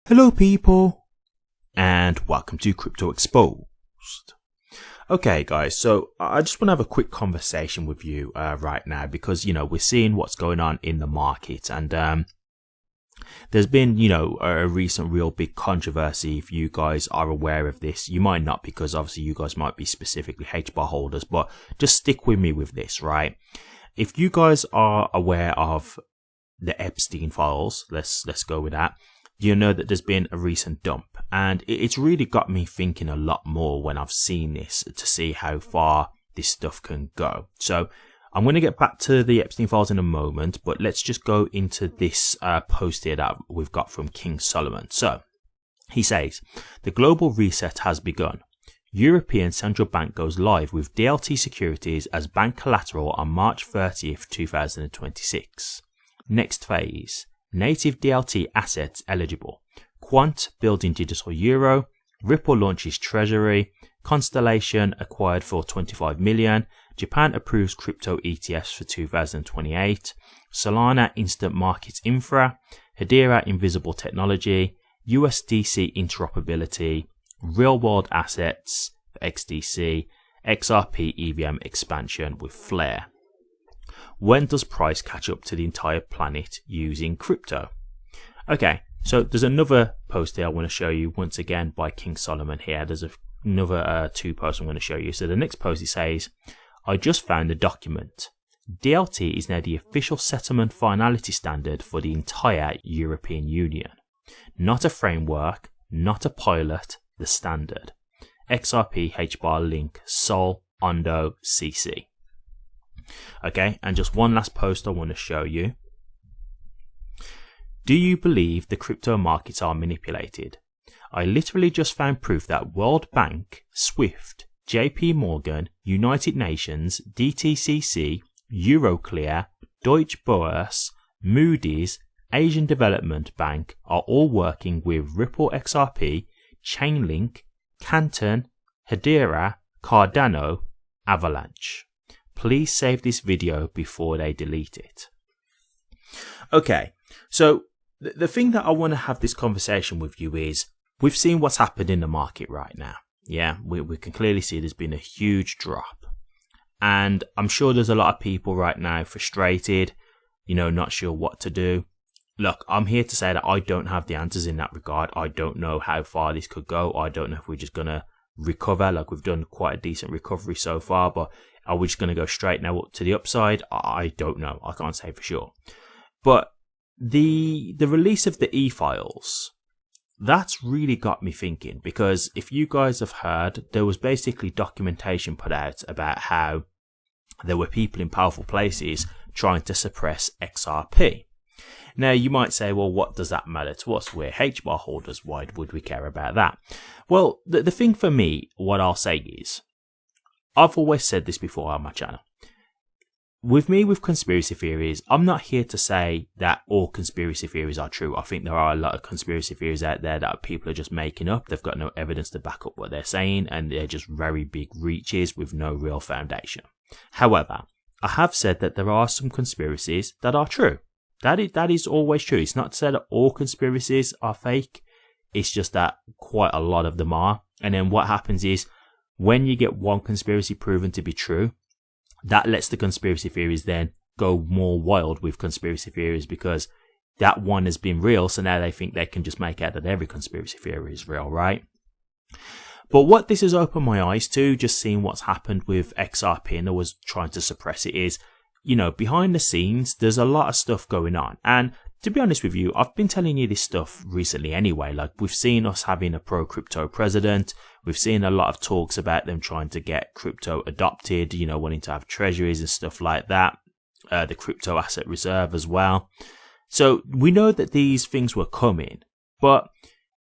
Hello people, and welcome to Crypto Exposed. Okay guys, so I just want to have a quick conversation with you right now because, we're seeing what's going on in the market, and there's been, a recent real big controversy. If you guys are aware of this, you might not, because obviously you guys might be specifically HBAR holders, but just stick with me with this, right? If you guys are aware of the Epstein files, let's go with that. You know that there's been a recent dump, and it's really got me thinking a lot more when I've seen this to see how far this stuff can go. So I'm going to get back to the Epstein files in a moment, but let's just go into this post here that we've got from King Solomon. So he says, the global reset has begun. European Central Bank goes live with DLT securities as bank collateral on March 30th, 2026. Next phase. Native DLT assets eligible. Quant building digital euro. Ripple launches treasury. Constellation acquired for 25 million. Japan approves crypto ETFs for 2028. Solana instant markets infra. Hedera invisible technology. USDC interoperability. Real world assets for XDC. XRP EVM expansion with Flare. When does price catch up to the entire planet using crypto? Okay, so there's another post here I want to show you once again by King Solomon here. There's another two posts I'm going to show you. So the next post, he says, I just found the document. DLT is now the official settlement finality standard for the entire European Union. Not a framework, not a pilot, the standard. XRP HBAR link Sol Ondo CC. Okay, and just one last post I want to show you. Do you believe the crypto markets are manipulated? I literally just found proof that World Bank, SWIFT, JP Morgan, United Nations, DTCC, Euroclear, Deutsche Börse, Moody's, Asian Development Bank are all working with Ripple XRP, Chainlink, Canton, Hedera, Cardano, Avalanche. Please save this video before they delete it. Okay, so the thing that I want to have this conversation with you is, we've seen what's happened in the market right now. Yeah, we can clearly see there's been a huge drop. And I'm sure there's a lot of people right now frustrated, not sure what to do. Look, I'm here to say that I don't have the answers in that regard. I don't know how far this could go. I don't know if we're just going to recover. Like, we've done quite a decent recovery so far, but are we just going to go straight now up to the upside? I don't know. I can't say for sure. But the release of the e-files, that's really got me thinking, because if you guys have heard, there was basically documentation put out about how there were people in powerful places trying to suppress XRP. Now, you might say, well, what does that matter to us? We're HBAR holders. Why would we care about that? Well, the thing for me, what I'll say is, I've always said this before on my channel. With me, with conspiracy theories, I'm not here to say that all conspiracy theories are true. I think there are a lot of conspiracy theories out there that people are just making up. They've got no evidence to back up what they're saying, and they're just very big reaches with no real foundation. However, I have said that there are some conspiracies that are true. That is always true. It's not to say that all conspiracies are fake. It's just that quite a lot of them are. And then what happens is, when you get one conspiracy proven to be true, that lets the conspiracy theories then go more wild with conspiracy theories, because that one has been real, so now they think they can just make out that every conspiracy theory is real, right? But what this has opened my eyes to, just seeing what's happened with XRP and I was trying to suppress it, is, behind the scenes, there's a lot of stuff going on. And to be honest with you, I've been telling you this stuff recently anyway. Like, we've seen us having a pro-crypto president. We've seen a lot of talks about them trying to get crypto adopted, wanting to have treasuries and stuff like that. The crypto asset reserve as well. So we know that these things were coming. But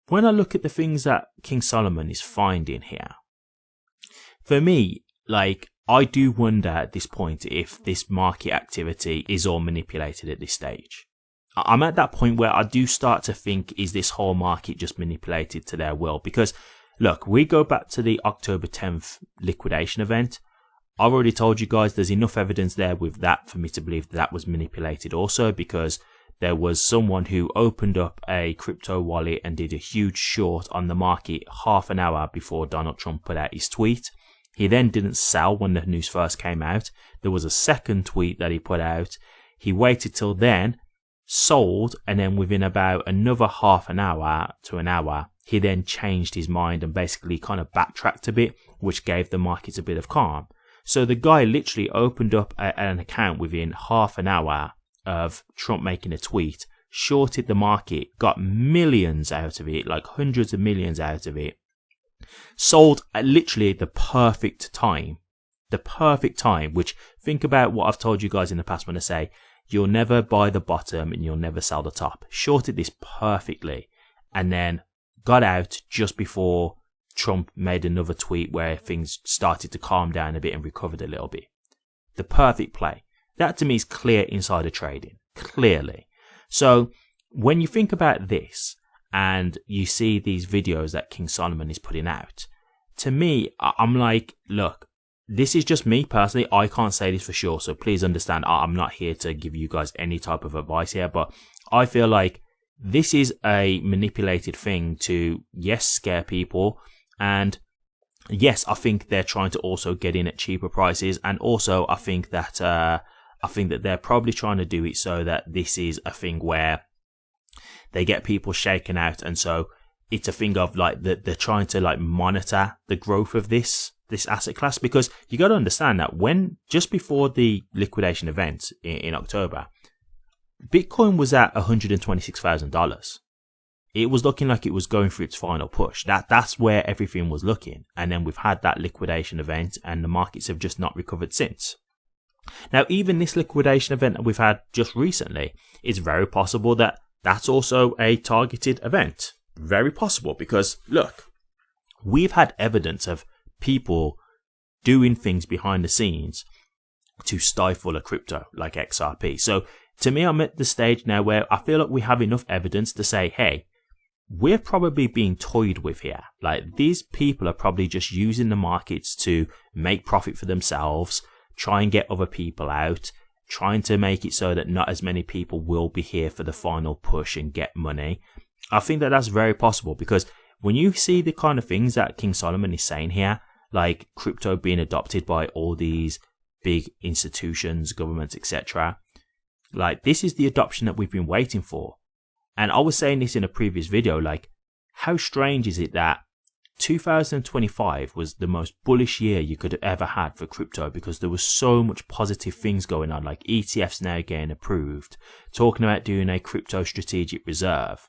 when I look at the things that King Solomon is finding here, for me, I do wonder at this point if this market activity is all manipulated at this stage. I'm at that point where I do start to think, is this whole market just manipulated to their will? Because, look, we go back to the October 10th liquidation event. I've already told you guys there's enough evidence there with that for me to believe that was manipulated also, because there was someone who opened up a crypto wallet and did a huge short on the market half an hour before Donald Trump put out his tweet. He then didn't sell when the news first came out. There was a second tweet that he put out. He waited till then, sold, and then within about another half an hour to an hour, he then changed his mind and basically kind of backtracked a bit, which gave the markets a bit of calm. So the guy literally opened up an account within half an hour of Trump making a tweet, shorted the market, got millions out of it, like hundreds of millions out of it, sold at literally the perfect time, which, think about what I've told you guys in the past when I say, you'll never buy the bottom and you'll never sell the top. Shorted this perfectly and then got out just before Trump made another tweet where things started to calm down a bit and recovered a little bit. The perfect play. That to me is clear insider trading. Clearly. So when you think about this and you see these videos that King Solomon is putting out, to me, I'm like, look, this is just me personally. I can't say this for sure. So please understand, I'm not here to give you guys any type of advice here, but I feel like this is a manipulated thing to, yes, scare people. And yes, I think they're trying to also get in at cheaper prices. And also I think that they're probably trying to do it so that this is a thing where they get people shaken out. And so it's a thing of like they're trying to like monitor the growth of this asset class, because you got to understand that when just before the liquidation event in October, Bitcoin was at $126,000. It was looking like it was going through its final push. That's where everything was looking. And then we've had that liquidation event and the markets have just not recovered since. Now, even this liquidation event that we've had just recently, it's very possible that that's also a targeted event. Very possible, because look, we've had evidence of people doing things behind the scenes to stifle a crypto like XRP. So to me, I'm at the stage now where I feel like we have enough evidence to say, hey, we're probably being toyed with here. Like, these people are probably just using the markets to make profit for themselves, try and get other people out, trying to make it so that not as many people will be here for the final push and get money. I think that that's very possible, because when you see the kind of things that King Solomon is saying here, like crypto being adopted by all these big institutions, governments, etc., like, this is the adoption that we've been waiting for. And I was saying this in a previous video, like, how strange is it that 2025 was the most bullish year you could have ever had for crypto, because there was so much positive things going on, like ETFs now getting approved, talking about doing a crypto strategic reserve,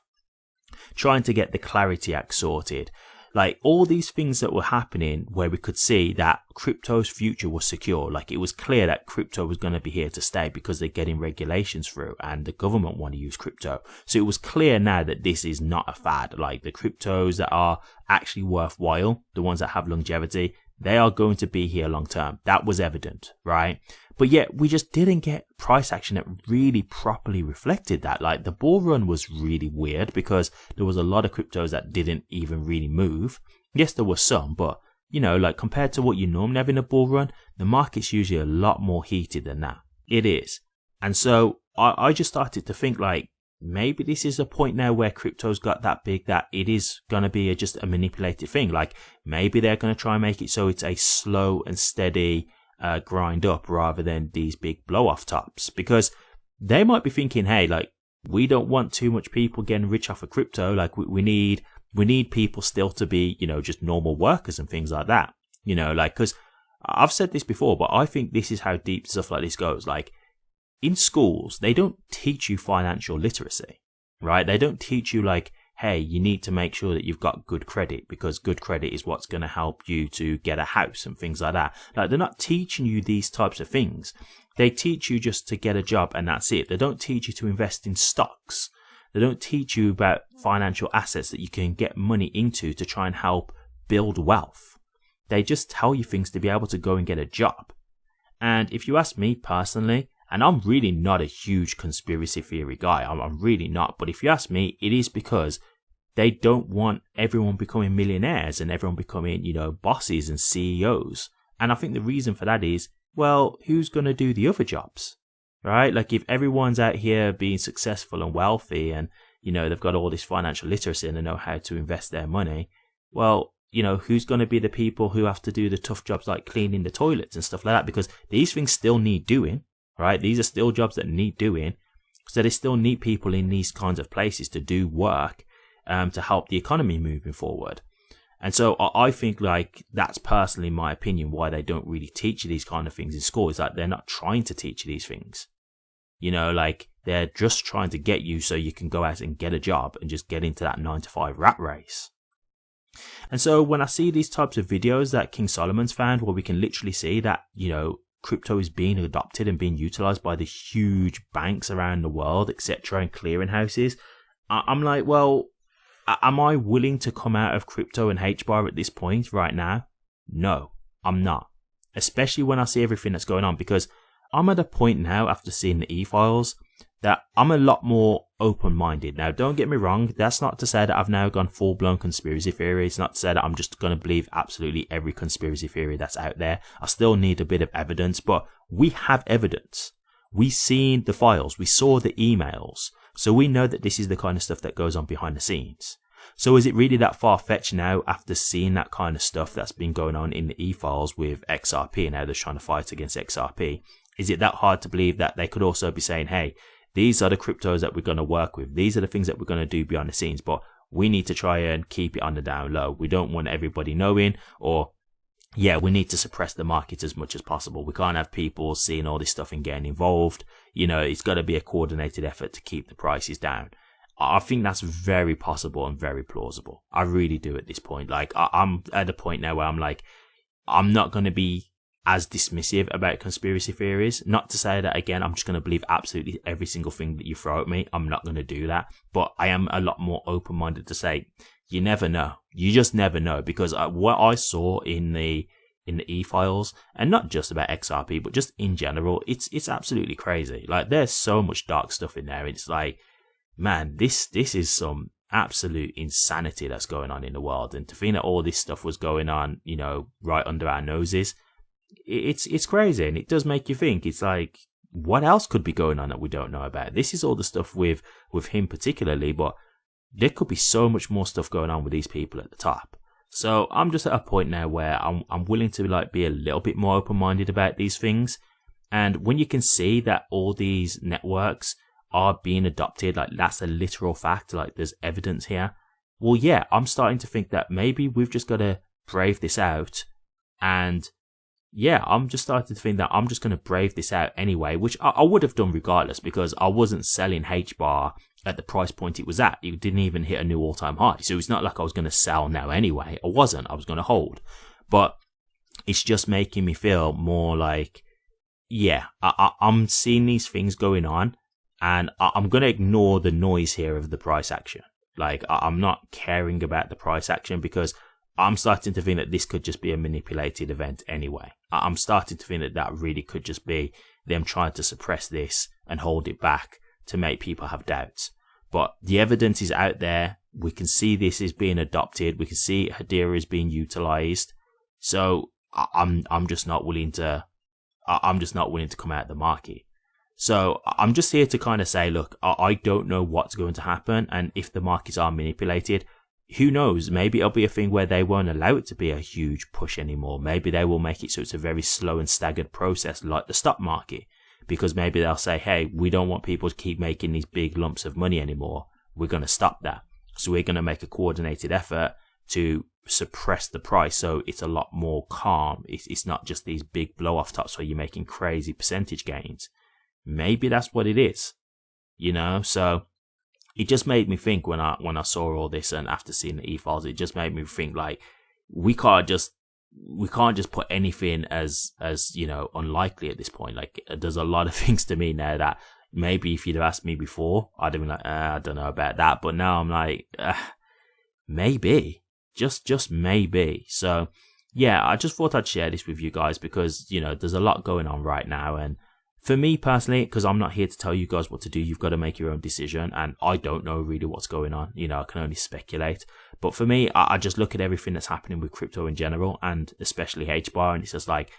trying to get the Clarity Act sorted, like all these things that were happening where we could see that crypto's future was secure. Like, it was clear that crypto was going to be here to stay because they're getting regulations through and the government want to use crypto. So it was clear now that this is not a fad. Like, the cryptos that are actually worthwhile, the ones that have longevity, they are going to be here long term. That was evident, right? But yet we just didn't get price action that really properly reflected that. Like, the bull run was really weird because there was a lot of cryptos that didn't even really move. Yes, there were some, but you know, like, compared to what you normally have in a bull run, the market's usually a lot more heated than that. It is. And so I just started to think, like, maybe this is a point now where crypto's got that big that it is going to be just a manipulated thing. Like, maybe they're going to try and make it so it's a slow and steady grind up rather than these big blow off tops, because they might be thinking, hey, like, we don't want too much people getting rich off of crypto. Like, we need people still to be, you know, just normal workers and things like that, you know, like, because I've said this before, but I think this is how deep stuff like this goes. Like, in schools, they don't teach you financial literacy, right? They don't teach you, like, hey, you need to make sure that you've got good credit, because good credit is what's going to help you to get a house and things like that. Like, they're not teaching you these types of things. They teach you just to get a job and that's it. They don't teach you to invest in stocks. They don't teach you about financial assets that you can get money into to try and help build wealth. They just tell you things to be able to go and get a job. And if you ask me personally, and I'm really not a huge conspiracy theory guy, I'm really not. But if you ask me, it is because they don't want everyone becoming millionaires and everyone becoming, you know, bosses and CEOs. And I think the reason for that is, well, who's going to do the other jobs, right? Like if everyone's out here being successful and wealthy and, you know, they've got all this financial literacy and they know how to invest their money, well, you know, who's going to be the people who have to do the tough jobs like cleaning the toilets and stuff like that? Because these things still need doing, right? These are still jobs that need doing. So they still need people in these kinds of places to do work to help the economy moving forward. And so I think like that's personally my opinion why they don't really teach you these kind of things in school, is that they're not trying to teach you these things. You know, like they're just trying to get you so you can go out and get a job and just get into that 9-to-5 rat race. And so when I see these types of videos that King Solomon's found, where we can literally see that, you know, crypto is being adopted and being utilized by the huge banks around the world, etc., and clearinghouses, I'm like, well, am I willing to come out of crypto and HBAR at this point right now? No, I'm not. Especially when I see everything that's going on, because I'm at a point now after seeing the e-files that I'm a lot more open-minded. Now, don't get me wrong, that's not to say that I've now gone full-blown conspiracy theory. It's not to say that I'm just going to believe absolutely every conspiracy theory that's out there. I still need a bit of evidence, but we have evidence. We've seen the files, we saw the emails, so we know that this is the kind of stuff that goes on behind the scenes. So is it really that far-fetched now after seeing that kind of stuff that's been going on in the e-files with XRP and how they're trying to fight against XRP? Is it that hard to believe that they could also be saying, hey, these are the cryptos that we're going to work with. These are the things that we're going to do behind the scenes, but we need to try and keep it on the down low. We don't want everybody knowing, or yeah, we need to suppress the market as much as possible. We can't have people seeing all this stuff and getting involved. You know, it's got to be a coordinated effort to keep the prices down. I think that's very possible and very plausible. I really do at this point. Like, I'm at a point now where I'm like, I'm not going to be as dismissive about conspiracy theories. Not to say that, again, I'm just going to believe absolutely every single thing that you throw at me. I'm not going to do that. But I am a lot more open-minded to say, you never know. You just never know. Because what I saw in the e-files, and not just about XRP, but just in general, it's absolutely crazy. Like, there's so much dark stuff in there. It's like, man, this is some absolute insanity that's going on in the world. And to think that all this stuff was going on, you know, right under our noses, it's crazy. And it does make you think. It's like, what else could be going on that we don't know about? This is all the stuff with him particularly, but there could be so much more stuff going on with these people at the top. So I'm just at a point now where I'm willing to like be a little bit more open-minded about these things. And when you can see that all these networks are being adopted, like that's a literal fact, like there's evidence here, well, yeah, I'm starting to think that maybe we've just got to brave this out. And yeah, I'm just starting to think that I'm just going to brave this out anyway, which I would have done regardless, because I wasn't selling HBAR at the price point it was at. It didn't even hit a new all-time high. So it's not like I was going to sell now anyway. I wasn't. I was going to hold. But it's just making me feel more like, yeah, I'm seeing these things going on, and I'm going to ignore the noise here of the price action. Like, I'm not caring about the price action, because I'm starting to think that this could just be a manipulated event anyway. I'm starting to think that that really could just be them trying to suppress this and hold it back to make people have doubts. But the evidence is out there. We can see this is being adopted. We can see Hedera is being utilized. So I'm just not willing to come out of the market. So I'm just here to kind of say, look, I don't know what's going to happen. And if the markets are manipulated, who knows? Maybe it'll be a thing where they won't allow it to be a huge push anymore. Maybe they will make it so it's a very slow and staggered process like the stock market. Because maybe they'll say, hey, we don't want people to keep making these big lumps of money anymore. We're going to stop that. So we're going to make a coordinated effort to suppress the price so it's a lot more calm. It's not just these big blow-off tops where you're making crazy percentage gains. Maybe that's what it is, you know? So it just made me think when I saw all this, and after seeing the e-files, it just made me think like, we can't just put anything as, you know, unlikely at this point. Like, there's a lot of things to me now that maybe if you'd have asked me before, I'd have been like, I don't know about that. But now I'm like, maybe, just maybe. So yeah, I just thought I'd share this with you guys because, you know, there's a lot going on right now. And for me personally, because I'm not here to tell you guys what to do, you've got to make your own decision. And I don't know really what's going on. You know, I can only speculate. But for me, I just look at everything that's happening with crypto in general, and especially HBAR, and it's just like,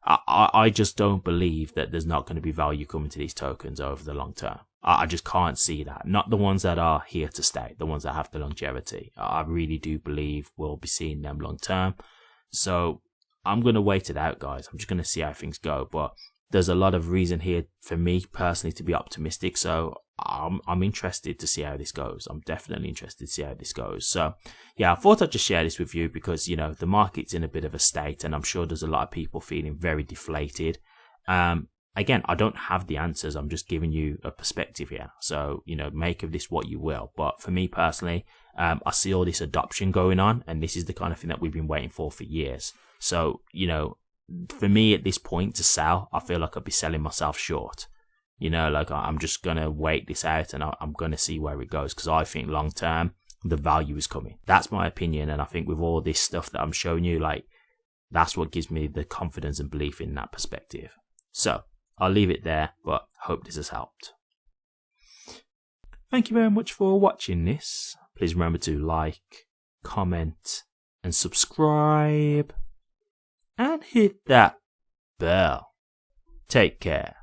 I just don't believe that there's not going to be value coming to these tokens over the long term. I just can't see that. Not the ones that are here to stay, the ones that have the longevity. I really do believe we'll be seeing them long term. So I'm going to wait it out, guys. I'm just going to see how things go. But there's a lot of reason here for me personally to be optimistic. So I'm interested to see how this goes. I'm definitely interested to see how this goes. So yeah, I thought I'd just share this with you because, you know, the market's in a bit of a state and I'm sure there's a lot of people feeling very deflated. Again, I don't have the answers. I'm just giving you a perspective here. So, you know, make of this what you will. But for me personally, I see all this adoption going on and this is the kind of thing that we've been waiting for years. So, you know, for me at this point to sell, I feel like I'd be selling myself short. You know, like I'm just going to wait this out and I'm going to see where it goes because I think long term, the value is coming. That's my opinion. And I think with all this stuff that I'm showing you, like, that's what gives me the confidence and belief in that perspective. So I'll leave it there, but hope this has helped. Thank you very much for watching this. Please remember to like, comment, and subscribe. And hit that bell. Take care.